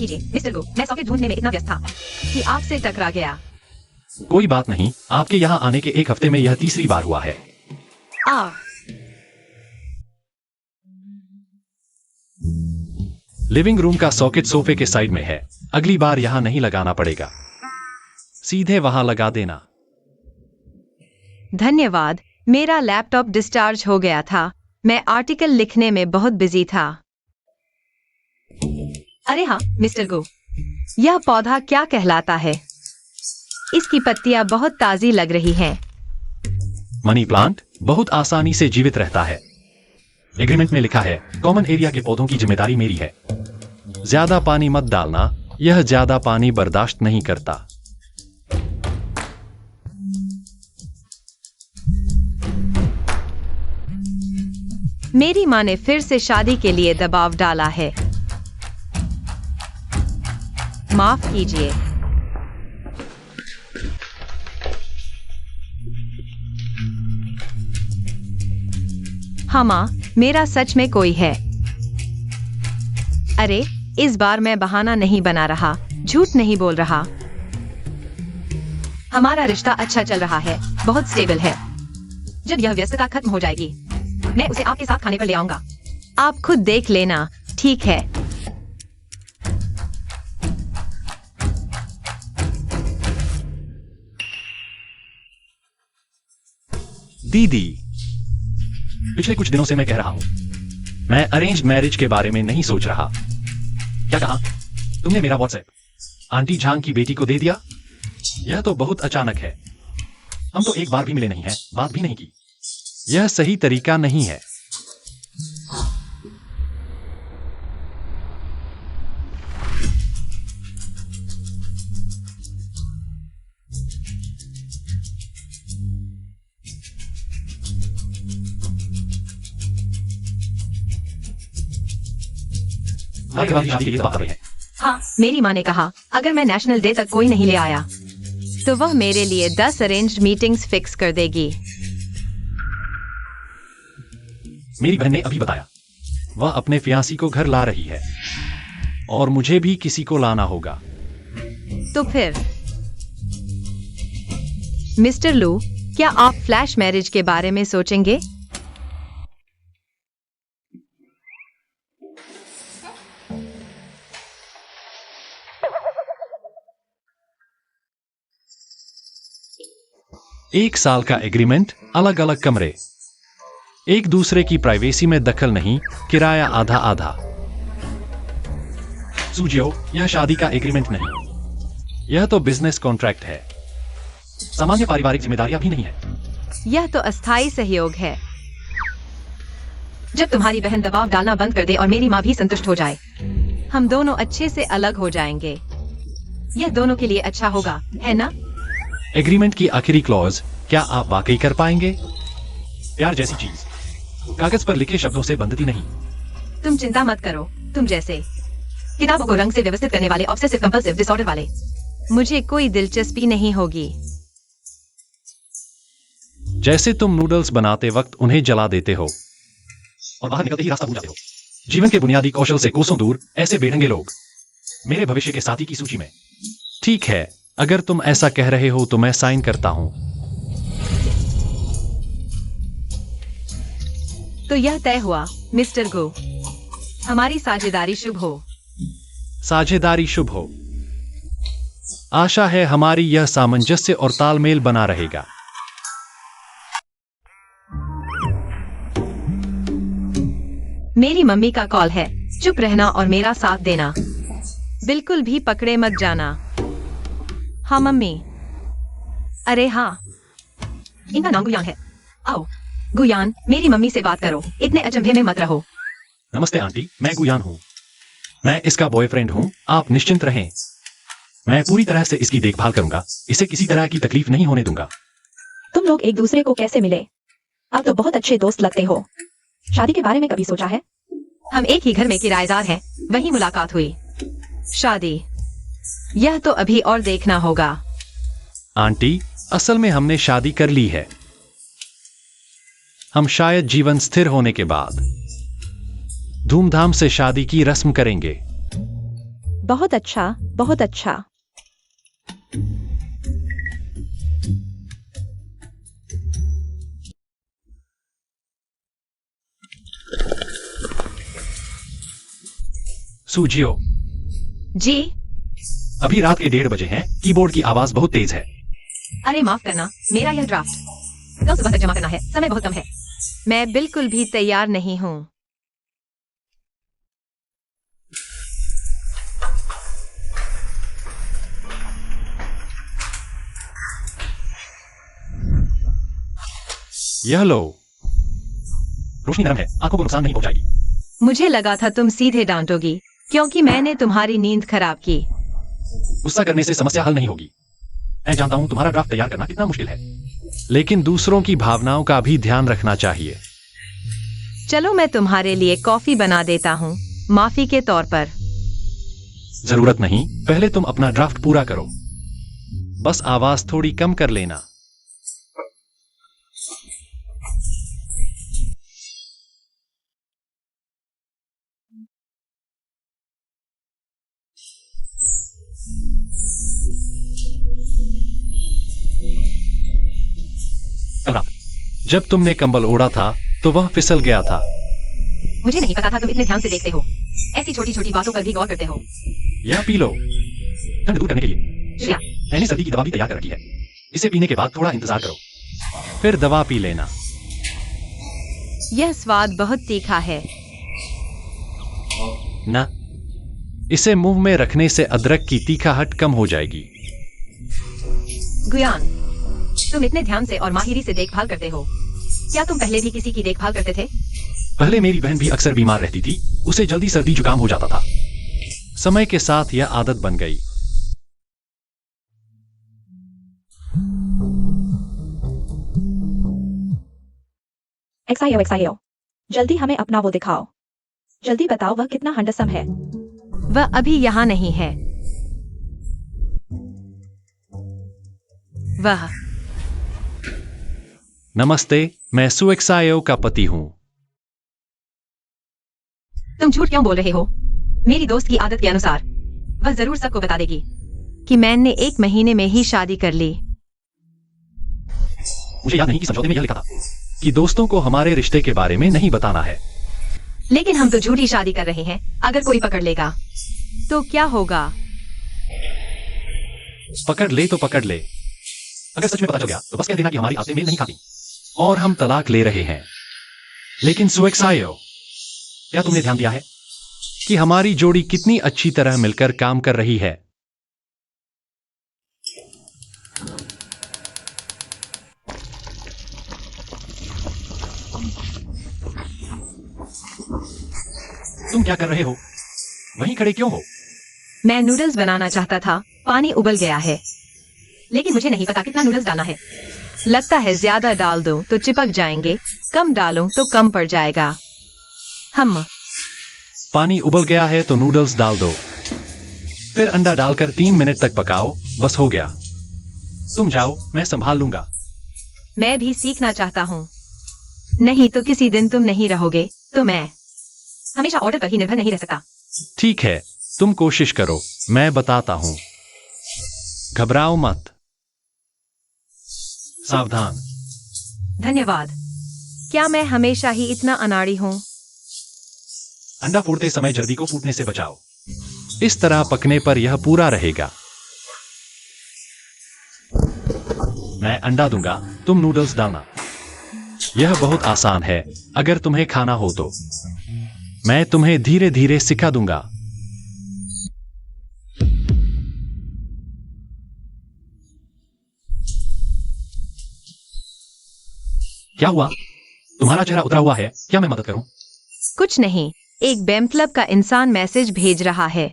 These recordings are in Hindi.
कीजिए मिस्टर गो, मैं सॉकेट ढूंढने में इतना व्यस्त था कि आपसे टकरा गया। कोई बात नहीं, आपके यहाँ आने के एक हफ्ते में यह तीसरी बार हुआ है। लिविंग रूम का सॉकेट सोफे के साइड में है। अगली बार यहाँ नहीं लगाना पड़ेगा, सीधे वहां लगा देना। धन्यवाद। मेरा लैपटॉप डिस्चार्ज हो गया था। मैं आर्टिकल लिखने में बहुत बिजी था। अरे हाँ मिस्टर गो, यह पौधा क्या कहलाता है? इसकी पत्तियां बहुत ताजी लग रही हैं। मनी प्लांट बहुत आसानी से जीवित रहता है। एग्रीमेंट में लिखा है कॉमन एरिया के पौधों की जिम्मेदारी मेरी है। ज्यादा पानी मत डालना, यह ज्यादा पानी बर्दाश्त नहीं करता। मेरी माँ ने फिर से शादी के लिए दबाव डाला है। माफ कीजिए। हाँ माँ, मेरा सच में कोई है। अरे, इस बार मैं बहाना नहीं बना रहा, झूठ नहीं बोल रहा। हमारा रिश्ता अच्छा चल रहा है, बहुत स्टेबल है। जब यह व्यस्तता खत्म हो जाएगी, मैं उसे आपके साथ खाने पर ले आऊंगा। आप खुद देख लेना, ठीक है? दीदी, पिछले कुछ दिनों से मैं कह रहा हूं, मैं अरेंज्ड मैरिज के बारे में नहीं सोच रहा। क्या कहा तुमने? मेरा व्हाट्सएप आंटी झांग की बेटी को दे दिया? यह तो बहुत अचानक है। हम तो एक बार भी मिले नहीं हैं, बात भी नहीं की। यह सही तरीका नहीं है। हाँ, मेरी माँ ने कहा अगर मैं नेशनल डे तक कोई नहीं ले आया तो वह मेरे लिए 10 अरेंज्ड मीटिंग्स फिक्स कर देगी। मेरी बहन ने अभी बताया वह अपने फियांसी को घर ला रही है और मुझे भी किसी को लाना होगा। तो फिर मिस्टर लू, क्या आप फ्लैश मैरिज के बारे में सोचेंगे? एक साल का एग्रीमेंट, अलग अलग कमरे, एक दूसरे की प्राइवेसी में दखल नहीं, किराया आधा आधा। सूझियो, यह शादी का एग्रीमेंट नहीं, यह तो बिजनेस कॉन्ट्रैक्ट है। सामान्य पारिवारिक जिम्मेदारियां भी नहीं है। यह तो अस्थायी सहयोग है। जब तुम्हारी बहन दबाव डालना बंद कर दे और मेरी माँ भी संतुष्ट हो जाए, हम दोनों अच्छे से अलग हो जाएंगे। यह दोनों के लिए अच्छा होगा, है ना? एग्रीमेंट की आखिरी क्लॉज क्या आप वाकई कर पाएंगे? प्यार जैसी चीज कागज पर लिखे शब्दों से बंधती नहीं। तुम चिंता मत करो। तुम जैसे किताबों को रंग से व्यवस्थित करने वाले ऑब्सेसिव कंपल्सिव डिसऑर्डर वाले, मुझे कोई दिलचस्पी नहीं होगी। जैसे तुम नूडल्स बनाते वक्त उन्हें जला देते हो और बाहर निकलते ही रास्ता भूल जाते हो। जीवन के बुनियादी कौशल से कोसों दूर ऐसे बेढंगे लोग मेरे भविष्य के साथी की सूची में। ठीक है, अगर तुम ऐसा कह रहे हो तो मैं साइन करता हूं। तो यह तय हुआ मिस्टर गो, हमारी साझेदारी शुभ हो। साझेदारी शुभ हो। आशा है हमारी यह सामंजस्य और तालमेल बना रहेगा। मेरी मम्मी का कॉल है। चुप रहना और मेरा साथ देना, बिल्कुल भी पकड़े मत जाना। हाँ मम्मी। अरे हाँ, इनका नाम गुयान है। आओ गुयान, मेरी मम्मी से बात करो, इतने अचंभे में मत रहो। नमस्ते आंटी, मैं गुयान हूँ। मैं इसका बॉयफ्रेंड हूँ, आप निश्चिंत रहें। मैं पूरी तरह से इसकी देखभाल करूंगा, इसे किसी तरह की तकलीफ नहीं होने दूंगा। तुम लोग एक दूसरे को कैसे मिले? आप तो बहुत अच्छे दोस्त लगते हो। शादी के बारे में कभी सोचा है? हम एक ही घर में किराएदार हैं, वहीं मुलाकात हुई। शादी, यह तो अभी और देखना होगा। आंटी, असल में हमने शादी कर ली है। हम शायद जीवन स्थिर होने के बाद धूमधाम से शादी की रस्म करेंगे। बहुत अच्छा, बहुत अच्छा। सूजियो, जी। अभी रात के 1:30 बजे हैं। कीबोर्ड की आवाज बहुत तेज है। अरे माफ करना, मेरा यह ड्राफ्ट कल सुबह तक जमा करना है, समय बहुत कम है। मैं बिल्कुल भी तैयार नहीं हूँ। यह लो। रोशनी नरम है, आंखों को नुकसान नहीं पहुंचाएगी। मुझे लगा था तुम सीधे डांटोगी, क्योंकि मैंने तुम्हारी नींद खराब की। गुस्सा करने से समस्या हल नहीं होगी। मैं जानता हूं तुम्हारा ड्राफ्ट तैयार करना कितना मुश्किल है, लेकिन दूसरों की भावनाओं का भी ध्यान रखना चाहिए। चलो मैं तुम्हारे लिए कॉफी बना देता हूँ, माफी के तौर पर। जरूरत नहीं, पहले तुम अपना ड्राफ्ट पूरा करो। बस आवाज थोड़ी कम कर लेना। कल रात जब तुमने कंबल ओढ़ा था तो वह फिसल गया था। मुझे नहीं पता था तुम इतने ध्यान से देखते हो, ऐसी छोटी छोटी बातों पर भी गौर करते हो। यह पी लो, ठंड दूर करने के लिए। श्रेया, मैंने सर्दी की दवा भी तैयार कर रखी है। इसे पीने के बाद थोड़ा इंतजार करो, फिर दवा पी लेना। यह स्वाद बहुत तीखा है। ना, इसे मुंह में रखने से अदरक की तीखाहट कम हो जाएगी। गुयान, तुम इतने ध्यान से और माहिरी से देखभाल करते हो। क्या तुम पहले भी किसी की देखभाल करते थे? पहले मेरी बहन भी अक्सर बीमार रहती थी, उसे जल्दी सर्दी जुकाम हो जाता था। समय के साथ यह आदत बन गई। XIO, जल्दी हमें अपना वो दिखाओ। जल्दी बताओ वह कितना हैंडसम है। वह अभी यहाँ नहीं है। वह नमस्ते, मैं सुएक्सायो का पति हूँ। तुम झूठ क्यों बोल रहे हो? मेरी दोस्त की आदत के अनुसार वह जरूर सबको बता देगी कि मैंने 1 महीने में ही शादी कर ली। मुझे याद नहीं कि समझौते में यह लिखा था कि दोस्तों को हमारे रिश्ते के बारे में नहीं बताना है। लेकिन हम तो झूठी शादी कर रहे हैं। अगर कोई पकड़ लेगा तो क्या होगा? पकड़ ले तो पकड़ ले। अगर सच में पता चल गया तो बस कह देना कि हमारी आदतें मेल नहीं खाती और हम तलाक ले रहे हैं। लेकिन सुएक्सायो, क्या तुमने ध्यान दिया है कि हमारी जोड़ी कितनी अच्छी तरह मिलकर काम कर रही है? तुम क्या कर रहे हो? वहीं खड़े क्यों हो? मैं नूडल्स बनाना चाहता था, पानी उबल गया है, लेकिन मुझे नहीं पता कितना नूडल्स डालना है। लगता है ज्यादा डाल दूं तो चिपक जाएंगे, कम डालूं तो कम पड़ जाएगा। हम पानी उबल गया है तो नूडल्स डाल दो, फिर अंडा डालकर 3 मिनट तक पकाओ। बस हो गया। तुम जाओ, मैं संभाल लूंगा। मैं भी सीखना चाहता हूँ। नहीं तो किसी दिन तुम नहीं रहोगे तो मैं हमेशा ऑर्डर पर ही निर्भर नहीं रह सकता। ठीक है, तुम कोशिश करो, मैं बताता हूं। घबराओ मत। सावधान। धन्यवाद। क्या मैं हमेशा ही इतना अनाड़ी हूँ? अंडा फोड़ते समय जल्दी को फूटने से बचाओ। इस तरह पकने पर यह पूरा रहेगा। मैं अंडा दूंगा, तुम नूडल्स डालना। यह बहुत आसान है अगर तुम्हें खाना हो तो। मैं तुम्हें धीरे धीरे सिखा दूंगा। क्या हुआ? तुम्हारा चेहरा उतरा हुआ है, क्या मैं मदद करूं? कुछ नहीं, एक बेमतलब का इंसान मैसेज भेज रहा है।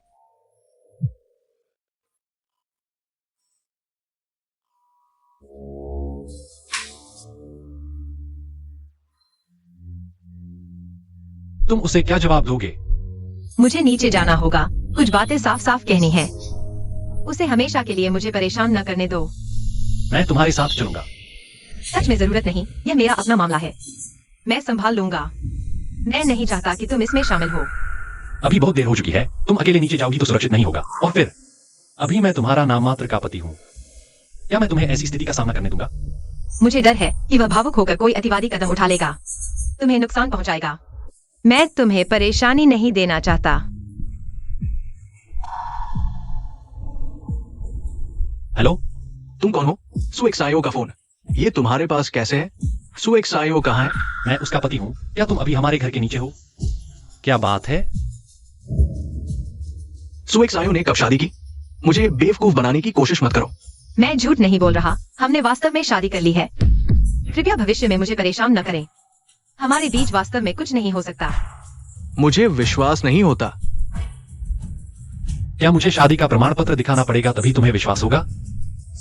तुम उसे क्या जवाब दोगे? मुझे नीचे जाना होगा, कुछ बातें साफ साफ कहनी है। उसे हमेशा के लिए मुझे परेशान न करने दो। मैं तुम्हारे साथ चलूंगा। सच में जरूरत नहीं, यह मेरा अपना मामला है। मैं संभाल लूंगा। मैं नहीं चाहता कि तुम इसमें शामिल हो। अभी बहुत देर हो चुकी है, तुम अकेले नीचे जाओगी तो सुरक्षित नहीं होगा। और फिर अभी मैं तुम्हारा नाम मात्र का पति हूँ। क्या मैं तुम्हें ऐसी स्थिति का सामना करने दूंगा? मुझे डर है कि वह भावुक होकर कोई अतिवादी कदम उठा लेगा, तुम्हें नुकसान पहुंचाएगा। मैं तुम्हें परेशानी नहीं देना चाहता। हेलो, तुम कौन हो? सुएक सायो का फोन। ये तुम्हारे पास कैसे है? सुएक सायो कहाँ है? मैं उसका पति हूँ। क्या तुम अभी हमारे घर के नीचे हो? क्या बात है? सुएक सायो ने कब शादी की? मुझे बेवकूफ बनाने की कोशिश मत करो। मैं झूठ नहीं बोल रहा, हमने वास्तव में शादी कर ली है। कृपया भविष्य में मुझे परेशान न करें। हमारे बीच वास्तव में कुछ नहीं हो सकता। मुझे विश्वास नहीं होता। क्या मुझे शादी का प्रमाण पत्र दिखाना पड़ेगा तभी तुम्हें विश्वास होगा,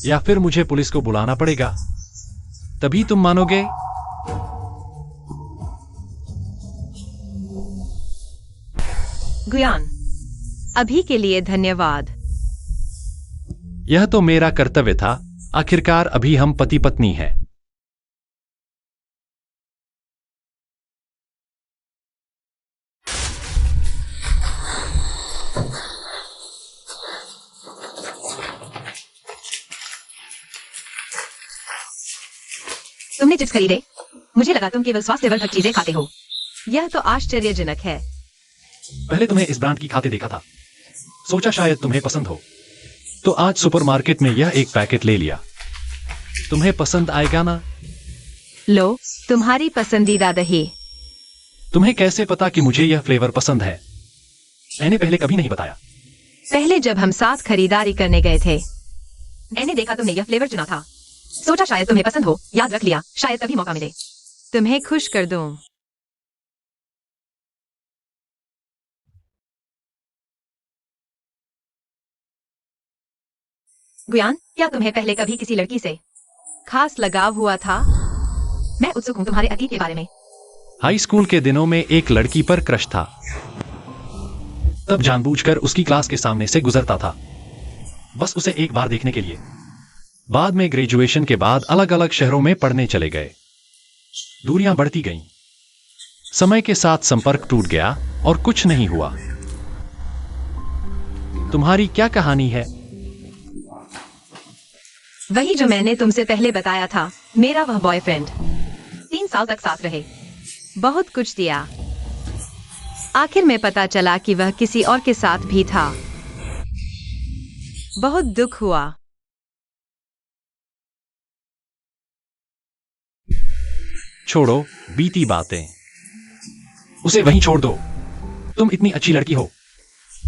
या फिर मुझे पुलिस को बुलाना पड़ेगा तभी तुम मानोगे? गुयान, अभी के लिए धन्यवाद। यह तो मेरा कर्तव्य था। आखिरकार अभी हम पति पत्नी हैं। तुमने चिप्स खरीदे? मुझे लगा तुम केवल स्वास्थ्यवर्धक चीजें खाते हो। यह तो आश्चर्यजनक है। पहले तुम्हें इस ब्रांड की खाते देखा था, सोचा शायद तुम्हें पसंद हो, तो आज सुपरमार्केट में यह एक पैकेट ले लिया। तुम्हें पसंद आएगा ना? लो, तुम्हारी पसंदीदा दही। तुम्हें कैसे पता कि मुझे यह फ्लेवर पसंद है? मैंने पहले कभी नहीं बताया। पहले जब हम साथ खरीदारी करने गए थे। मैंने देखा तुमने यह फ्लेवर चुना था, सोचा शायद तुम्हें पसंद हो, याद रख लिया, शायद तभी मौका मिले। तुम्हें खुश कर दूं। गुयान, क्या तुम्हें पहले कभी किसी लड़की से खास लगाव हुआ था? मैं उत्सुक हूँ तुम्हारे अतीत के बारे में। हाई स्कूल के दिनों में एक लड़की पर क्रश था। तब जानबूझकर उसकी क्लास के सामने से गुजरता था, बस उसे एक बार देखने के लिए। बाद में ग्रेजुएशन के बाद अलग अलग शहरों में पढ़ने चले गए। दूरियां बढ़ती गईं। समय के साथ संपर्क टूट गया और कुछ नहीं हुआ। तुम्हारी क्या कहानी है? वही जो मैंने तुमसे पहले बताया था। मेरा वह बॉयफ्रेंड, 3 साल तक साथ रहे। बहुत कुछ दिया। आखिर में पता चला कि वह किसी और के साथ भी था। बहुत दुख हुआ। छोड़ो बीती बातें, उसे वहीं छोड़ दो। तुम इतनी अच्छी लड़की हो,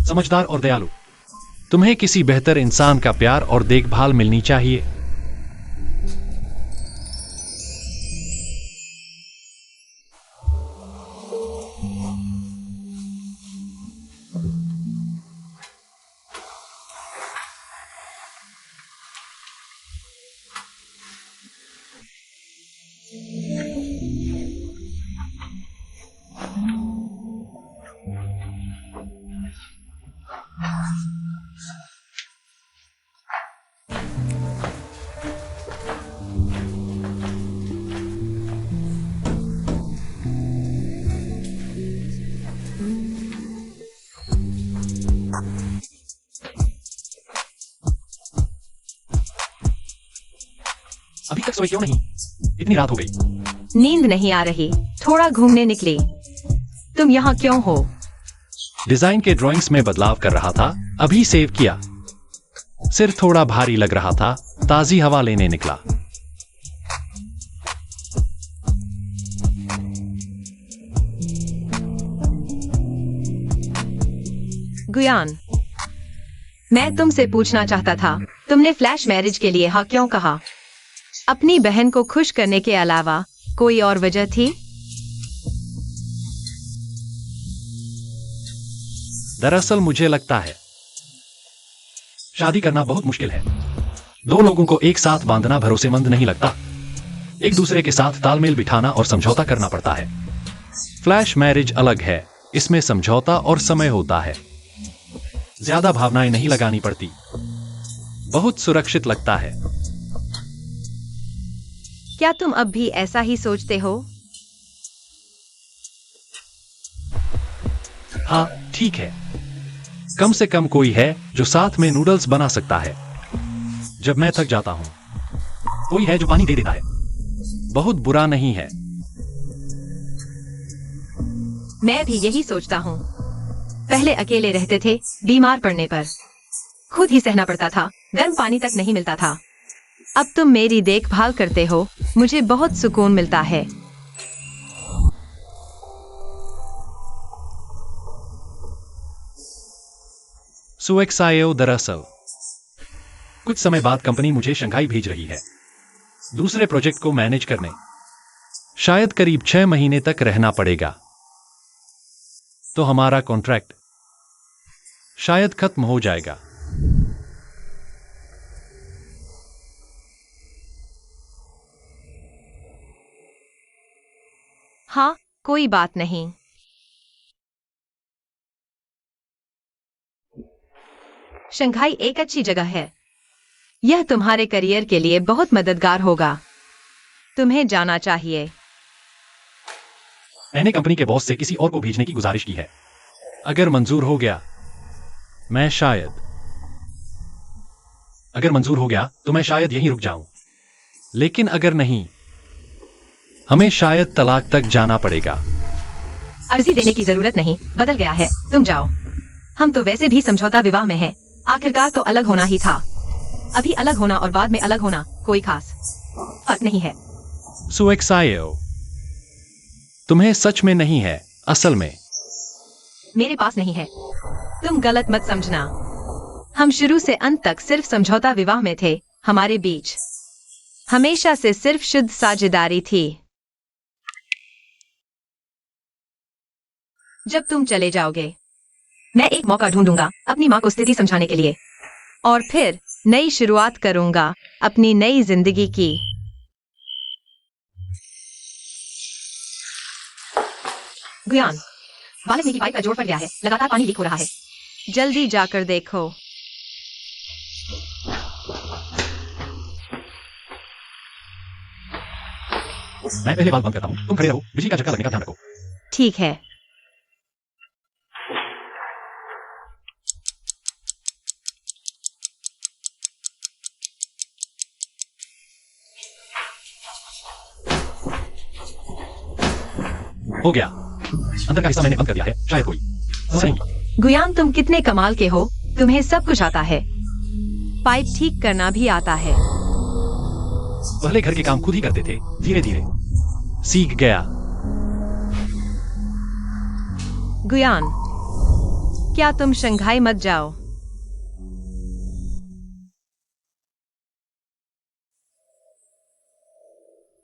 समझदार और दयालु। तुम्हें किसी बेहतर इंसान का प्यार और देखभाल मिलनी चाहिए। अभी तक सोए क्यों नहीं? इतनी रात हो गई। नींद नहीं आ रही, थोड़ा घूमने निकली। तुम यहाँ क्यों हो? डिजाइन के ड्राइंग्स में बदलाव कर रहा था, अभी सेव किया। सिर थोड़ा भारी लग रहा था, ताजी हवा लेने निकला। गुयान, मैं तुमसे पूछना चाहता था, तुमने फ्लैश मैरिज के लिए हाँ क्यों कहा? अपनी बहन को खुश करने के अलावा कोई और वजह थी? दरअसल मुझे लगता है शादी करना बहुत मुश्किल है। 2 लोगों को एक साथ बांधना भरोसेमंद नहीं लगता। एक दूसरे के साथ तालमेल बिठाना और समझौता करना पड़ता है। फ्लैश मैरिज अलग है, इसमें समझौता और समय होता है। ज्यादा भावनाएं नहीं लगानी पड़ती, बहुत सुरक्षित लगता है। क्या तुम अब भी ऐसा ही सोचते हो? हाँ, ठीक है, कम से कम कोई है जो साथ में नूडल्स बना सकता है। जब मैं थक जाता हूं, कोई है जो पानी दे देता है। बहुत बुरा नहीं है। मैं भी यही सोचता हूँ। पहले अकेले रहते थे, बीमार पड़ने पर खुद ही सहना पड़ता था, गर्म पानी तक नहीं मिलता था। अब तुम मेरी देखभाल करते हो, मुझे बहुत सुकून मिलता है। सुएक्सायो दरअसल कुछ समय बाद कंपनी मुझे शंघाई भेज रही है, दूसरे प्रोजेक्ट को मैनेज करने। शायद करीब 6 महीने तक रहना पड़ेगा। तो हमारा कॉन्ट्रैक्ट शायद खत्म हो जाएगा। हाँ, कोई बात नहीं। शंघाई एक अच्छी जगह है। यह तुम्हारे करियर के लिए बहुत मददगार होगा। तुम्हें जाना चाहिए। मैंने कंपनी के बॉस से किसी और को भेजने की गुजारिश की है। अगर मंजूर हो गया तो मैं शायद यहीं रुक जाऊं। लेकिन अगर नहीं, हमें शायद तलाक तक जाना पड़ेगा। अर्जी देने की जरूरत नहीं, बदल गया है, तुम जाओ। हम तो वैसे भी समझौता विवाह में हैं। आखिरकार तो अलग होना ही था। अभी अलग होना और बाद में अलग होना कोई खास फर्क नहीं है। सुएक्सायो, तुम्हें सच में नहीं है, असल में। मेरे पास नहीं है। तुम गलत मत समझना। हम शुरू से अंत तक सिर्फ समझौता विवाह में थे। हमारे बीच हमेशा से सिर्फ शुद्ध साझेदारी थी। जब तुम चले जाओगे, मैं एक मौका ढूंढूंगा अपनी माँ को स्थिति समझाने के लिए, और फिर नई शुरुआत करूंगा अपनी नई जिंदगी की। गुयान, बालक में की पाइप का जोड़ पड़ गया है, लगातार पानी लीक हो रहा है। जल्दी जाकर देखो। मैं पहले बात बंद करता हूं, तुम खड़े रहो, बिजली का झटका लगने का ध्यान रखो। ठीक है। हो गया। अंदर का हिस्सा मैंने बंद कर दिया है, शायद कोई सही। गुयान, तुम कितने कमाल के हो। तुम्हें सब कुछ आता है। पाइप ठीक करना भी आता है। पहले घर के काम खुद ही करते थे, धीरे धीरे सीख गया। गुयान, क्या तुम शंघाई मत जाओ।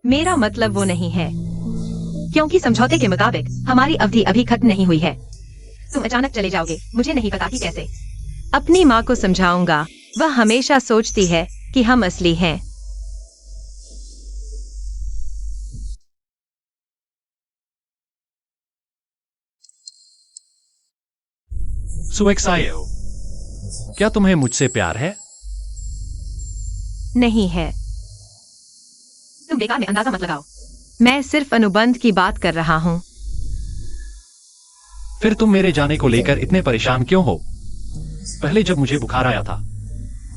मेरा मतलब वो नहीं है, क्योंकि समझौते के मुताबिक हमारी अवधि अभी खत्म नहीं हुई है। तुम अचानक चले जाओगे, मुझे नहीं पता कि कैसे। अपनी माँ को समझाऊंगा। वह हमेशा सोचती है कि हम असली हैं। सुएक्सायो, क्या तुम्हें मुझसे प्यार है? नहीं है। तुम बेकार में अंदाजा मत लगाओ। मैं सिर्फ अनुबंध की बात कर रहा हूँ। फिर तुम मेरे जाने को लेकर इतने परेशान क्यों हो? पहले जब मुझे बुखार आया था,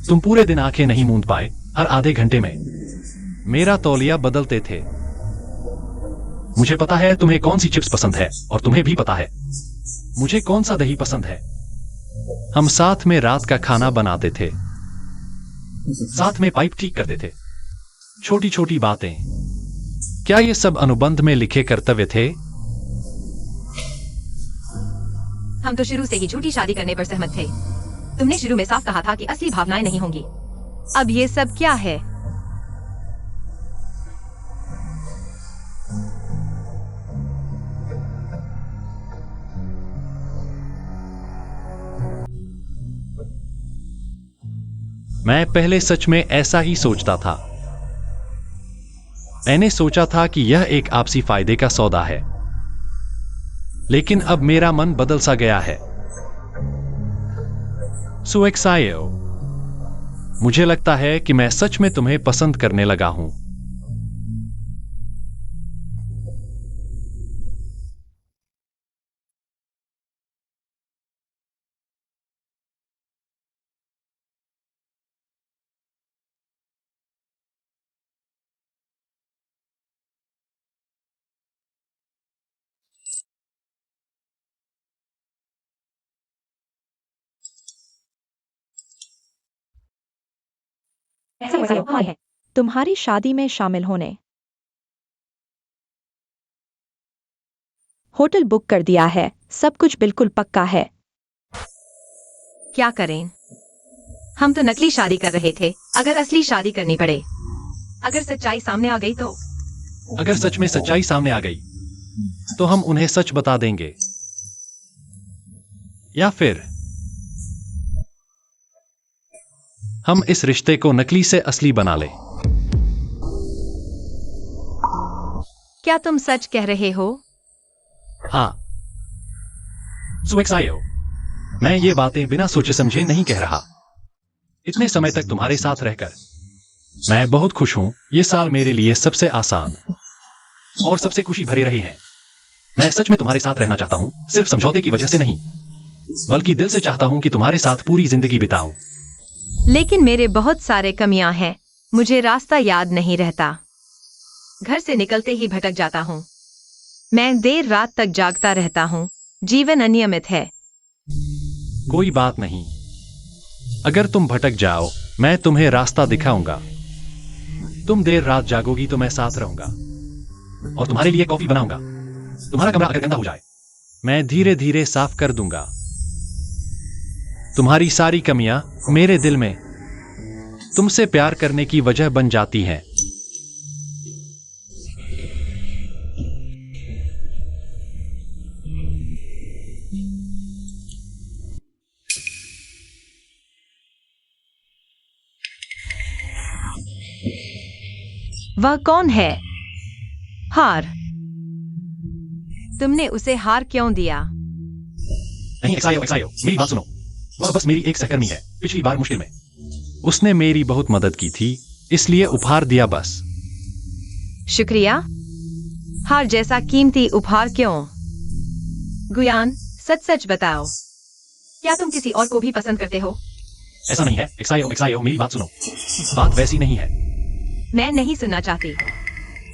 तुम पूरे दिन आंखें नहीं मूंद पाए। हर आधे घंटे में मेरा तौलिया बदलते थे। मुझे पता है तुम्हें कौन सी चिप्स पसंद है, और तुम्हें भी पता है मुझे कौन सा दही पसंद है। हम साथ में रात का खाना बनाते थे, साथ में पाइप ठीक करते थे। छोटी छोटी बातें। क्या ये सब अनुबंध में लिखे कर्तव्य थे? हम तो शुरू से ही झूठी शादी करने पर सहमत थे। तुमने शुरू में साफ कहा था कि असली भावनाएं नहीं होंगी। अब ये सब क्या है? मैं पहले सच में ऐसा ही सोचता था। मैंने सोचा था कि यह एक आपसी फायदे का सौदा है, लेकिन अब मेरा मन बदल सा गया है। सुएक्सायो, मुझे लगता है कि मैं सच में तुम्हें पसंद करने लगा हूं। ऐसा वैसा हमारी है। तुम्हारी शादी में शामिल होने। होटल बुक कर दिया है, सब कुछ बिल्कुल पक्का है। क्या करें? हम तो नकली शादी कर रहे थे, अगर असली शादी करनी पड़े, अगर सच्चाई सामने आ गई तो? अगर सच में सच्चाई सामने आ गई तो हम उन्हें सच बता देंगे, या फिर हम इस रिश्ते को नकली से असली बना ले। क्या तुम सच कह रहे हो? हाँ सुएक्सायो, मैं ये बातें बिना सोचे समझे नहीं कह रहा। इतने समय तक तुम्हारे साथ रहकर मैं बहुत खुश हूं। ये साल मेरे लिए सबसे आसान और सबसे खुशी भरे रहे हैं। मैं सच में तुम्हारे साथ रहना चाहता हूं, सिर्फ समझौते की वजह से नहीं, बल्कि दिल से चाहता हूं कि तुम्हारे साथ पूरी जिंदगी बिताऊं। लेकिन मेरे बहुत सारे कमियां हैं, मुझे रास्ता याद नहीं रहता, घर से निकलते ही भटक जाता हूँ, मैं देर रात तक जागता रहता हूँ, जीवन अनियमित है। कोई बात नहीं, अगर तुम भटक जाओ मैं तुम्हें रास्ता दिखाऊंगा। तुम देर रात जागोगी तो मैं साथ रहूंगा और तुम्हारे लिए कॉफी बनाऊंगा। तुम्हारा कमरा अगर गंदा हो जाए मैं धीरे धीरे साफ कर दूंगा। तुम्हारी सारी कमियां मेरे दिल में तुमसे प्यार करने की वजह बन जाती हैं। वह कौन है? हार। तुमने उसे हार क्यों दिया? नहीं एक्सायो, मेरी बात सुनो। वह बस मेरी एक सहकर्मी है, पिछली बार मुश्किल में उसने मेरी बहुत मदद की थी, इसलिए उपहार दिया बस। शुक्रिया। हार जैसा कीमती उपहार क्यों? गुयान, सच सच बताओ, क्या तुम किसी और को भी पसंद करते हो? ऐसा नहीं है एक्सायो, मेरी बात सुनो। बात वैसी नहीं है। मैं नहीं सुनना चाहती।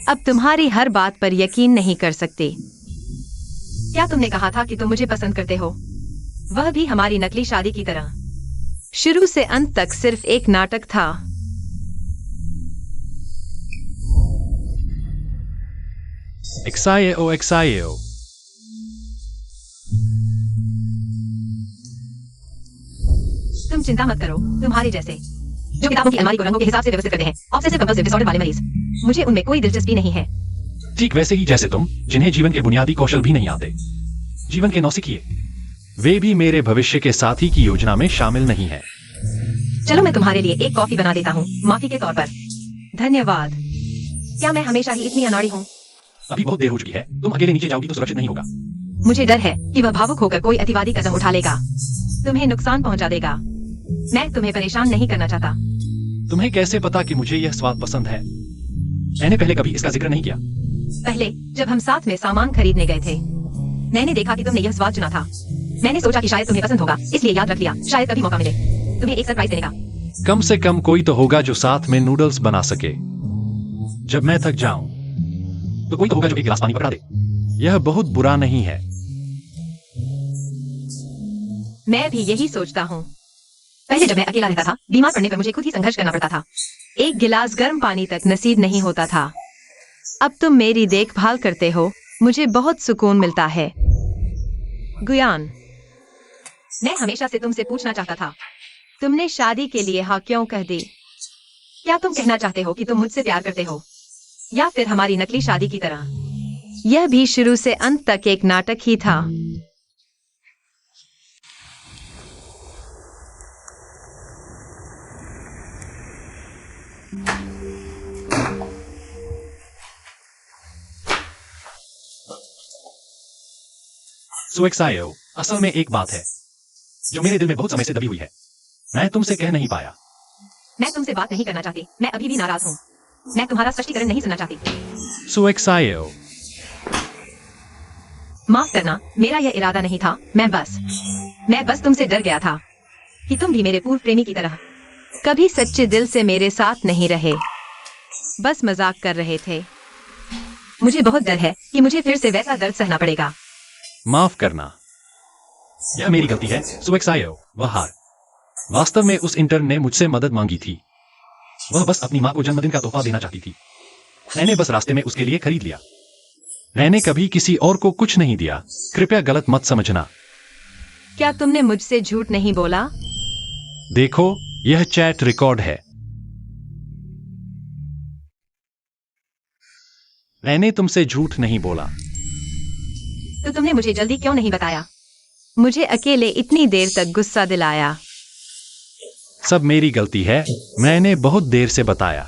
अब तुम्हारी हर बात पर यकीन नहीं कर सकती। क्या तुमने कहा था कि तुम मुझे पसंद करते हो? वह भी हमारी नकली शादी की तरह। शुरू से अंत तक सिर्फ एक नाटक था। एक्सायो। तुम चिंता मत करो, तुम्हारे जैसे जो किताबों की अलमारी को रंगों के हिसाब से व्यवस्थित करते हैं, ऑब्सेसिव कंपल्सिव डिसऑर्डर वाले मरीज, मुझे उनमें कोई दिलचस्पी नहीं है। ठीक वैसे ही जैसे तुम, जिन्हें जीवन के बुनियादी कौशल भी नहीं आते, जीवन के नौसिखिए, वे भी मेरे भविष्य के साथी की योजना में शामिल नहीं है। चलो मैं तुम्हारे लिए एक कॉफी बना देता हूँ, माफी के तौर पर। धन्यवाद। क्या मैं हमेशा ही इतनी अनाड़ी हूँ? अभी बहुत देर हो चुकी है, तुम अकेले नीचे जाओगी तो सुरक्षित नहीं होगा। मुझे डर है कि वह भावुक होकर कोई अतिवादी कदम उठा लेगा, तुम्हें नुकसान पहुंचा देगा। मैं तुम्हें परेशान नहीं करना चाहता। तुम्हें कैसे पता कि मुझे यह स्वाद पसंद है? मैंने पहले कभी इसका जिक्र नहीं किया। पहले जब हम साथ में सामान खरीदने गए थे, मैंने देखा कि तुमने यह स्वाद चुना था। मैंने सोचा कि शायद तुम्हें पसंद होगा, इसलिए याद रख लिया, शायद कभी मौका मिले तुम्हें एक सरप्राइज देने का। कम से कम कोई तो होगा जो साथ में नूडल्स बना सके। जब मैं थक जाऊं तो कोई तो होगा जो एक गिलास पानी पकड़ा दे। यह बहुत बुरा नहीं है। मैं भी यही सोचता हूँ। पहले जब मैं अकेला रहता था, बीमार पड़ने पर मुझे खुद ही संघर्ष करना पड़ता था, एक गिलास गर्म पानी तक नसीब नहीं होता था। अब तुम मेरी देखभाल करते हो, मुझे बहुत सुकून मिलता है। गुयान, मैं हमेशा से तुमसे पूछना चाहता था, तुमने शादी के लिए हाँ क्यों कह दी? क्या तुम कहना चाहते हो कि तुम मुझसे प्यार करते हो, या फिर हमारी नकली शादी की तरह? यह भी शुरू से अंत तक एक नाटक ही था। सुएक्सायो, असल में एक बात है जो मेरे दिल में बहुत समय से दबी हुई है, मैं तुमसे कह नहीं पाया। मैं तुमसे बात नहीं करना चाहती, मैं अभी भी नाराज हूँ। मैं तुम्हारा स्पष्टीकरण नहीं सुनना चाहती। सुएक्सायो, माफ करना, मेरा यह इरादा नहीं था। मैं बस तुमसे डर गया था कि तुम भी मेरे पूर्व प्रेमी की तरह कभी सच्चे दिल से मेरे साथ नहीं रहे, बस मजाक कर रहे थे। मुझे बहुत डर है कि मुझे फिर से वैसा दर्द सहना पड़ेगा। माफ करना, यह मेरी गलती है। सुएक्सायो, वह हार। वास्तव में उस इंटर्न ने मुझसे मदद मांगी थी। वह बस अपनी माँ को जन्मदिन का तोहफा देना चाहती थी। मैंने बस रास्ते में उसके लिए खरीद लिया। मैंने कभी किसी और को कुछ नहीं दिया, कृपया गलत मत समझना। क्या तुमने मुझसे झूठ नहीं बोला? देखो, यह चैट रिकॉर्ड है। मैंने तुमसे झूठ नहीं बोला। तो तुमने मुझे जल्दी क्यों नहीं बताया? मुझे अकेले इतनी देर तक गुस्सा दिलाया। सब मेरी गलती है, मैंने बहुत देर से बताया।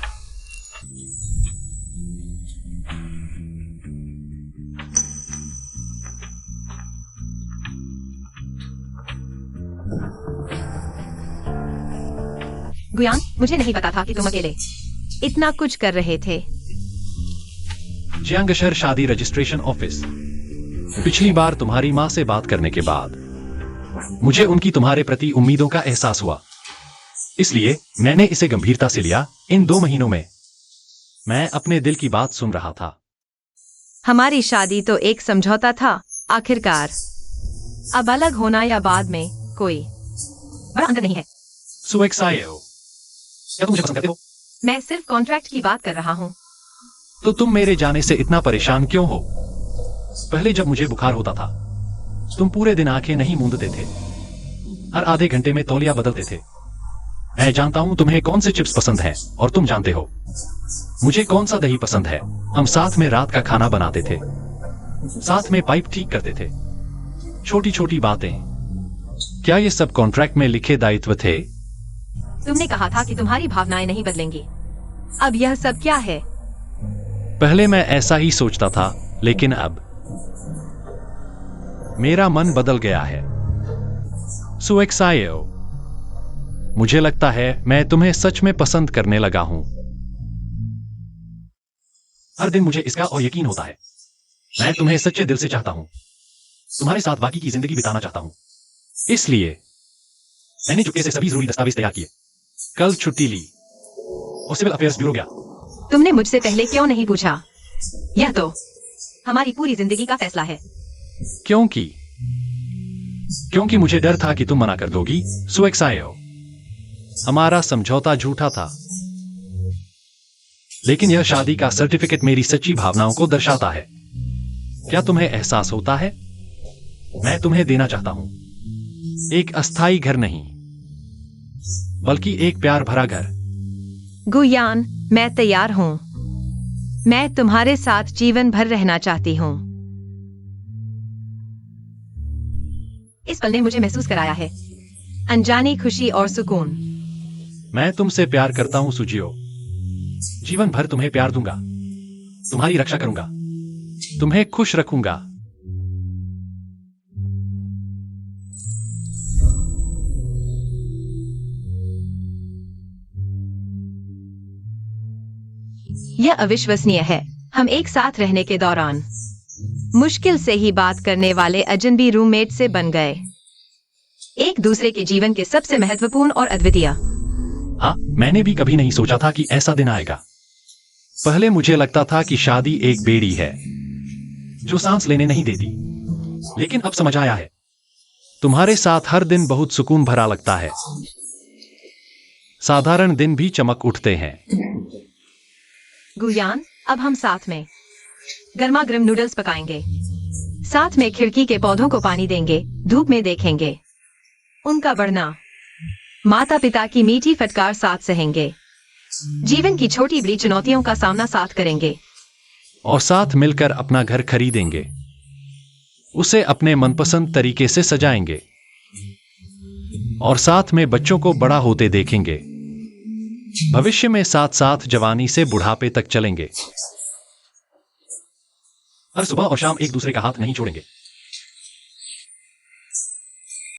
गुयान, मुझे नहीं पता था कि तुम अकेले इतना कुछ कर रहे थे। जियांगशर शादी रजिस्ट्रेशन ऑफिस। पिछली बार तुम्हारी माँ से बात करने के बाद मुझे उनकी तुम्हारे प्रति उम्मीदों का एहसास हुआ, इसलिए मैंने इसे गंभीरता से लिया। इन 2 महीनों में मैं अपने दिल की बात सुन रहा था। हमारी शादी तो एक समझौता था आखिरकार। अब अलग होना या बाद में कोई बड़ा अंतर नहीं है। सुएक्सायो, क्या तुम मुझे पसंद करते हो? मैं सिर्फ कॉन्ट्रैक्ट की बात कर रहा हूँ। तो तुम मेरे जाने से इतना परेशान क्यों हो? पहले जब मुझे बुखार होता था, तुम पूरे दिन आंखें नहीं मूंदते थे, हर आधे घंटे में तौलिया बदलते थे। मैं जानता हूं तुम्हें कौन से चिप्स पसंद हैं और तुम जानते हो मुझे कौन सा दही पसंद है। हम साथ में रात का खाना बनाते थे, साथ में पाइप ठीक करते थे। छोटी छोटी बातें। क्या ये सब कॉन्ट्रैक्ट में लिखे दायित्व थे? तुमने कहा था कि तुम्हारी भावनाएं नहीं बदलेंगी। अब यह सब क्या है? पहले मैं ऐसा ही सोचता था, लेकिन अब मेरा मन बदल गया है। सुएक्सायो, मुझे लगता है मैं तुम्हें सच में पसंद करने लगा हूं। हर दिन मुझे इसका और यकीन होता है। मैं तुम्हें सच्चे दिल से चाहता हूं, तुम्हारे साथ बाकी की जिंदगी बिताना चाहता हूं। इसलिए मैंने चुपके से सभी जरूरी दस्तावेज तैयार किए, कल छुट्टी ली और सिविल अफेयर्स ब्यूरो गया। तुमने मुझसे पहले क्यों नहीं पूछा? यह तो हमारी पूरी जिंदगी का फैसला है। क्योंकि मुझे डर था कि तुम मना कर दोगी। सुएक्सायो, हमारा समझौता झूठा था, लेकिन यह शादी का सर्टिफिकेट मेरी सच्ची भावनाओं को दर्शाता है। क्या तुम्हें एहसास होता है? मैं तुम्हें देना चाहता हूं एक अस्थाई घर नहीं, बल्कि एक प्यार भरा घर। गुयान, मैं तैयार हूँ। मैं तुम्हारे साथ जीवन भर रहना चाहती हूँ। इस पल ने मुझे महसूस कराया है अनजानी खुशी और सुकून। मैं तुमसे प्यार करता हूं सुजियो। जीवन भर तुम्हें प्यार दूंगा, तुम्हारी रक्षा करूंगा, तुम्हें खुश रखूंगा। यह अविश्वसनीय है। हम एक साथ रहने के दौरान मुश्किल से ही बात करने वाले अजनबी रूममेट से बन गए, एक दूसरे के जीवन के सबसे महत्वपूर्ण और अद्वितीय। हाँ, मैंने भी कभी नहीं सोचा था कि ऐसा दिन आएगा। पहले मुझे लगता था कि शादी एक बेड़ी है जो सांस लेने नहीं देती, लेकिन अब समझ आया है। तुम्हारे साथ हर दिन बहुत सुकून भरा लगता है। साधारण दिन भी चमक उठते हैं। गुयान, अब हम साथ में गर्मा गर्म नूडल्स पकाएंगे, साथ में खिड़की के पौधों को पानी देंगे, धूप में देखेंगे उनका बढ़ना, माता पिता की मीठी फटकार साथ सहेंगे, जीवन की छोटी बड़ी चुनौतियों का सामना साथ करेंगे और साथ मिलकर अपना घर खरीदेंगे, उसे अपने मनपसंद तरीके से सजाएंगे और साथ में बच्चों को बड़ा होते देखेंगे। भविष्य में साथ साथ जवानी से बुढ़ापे तक चलेंगे। हर सुबह और शाम एक दूसरे का हाथ नहीं छोड़ेंगे।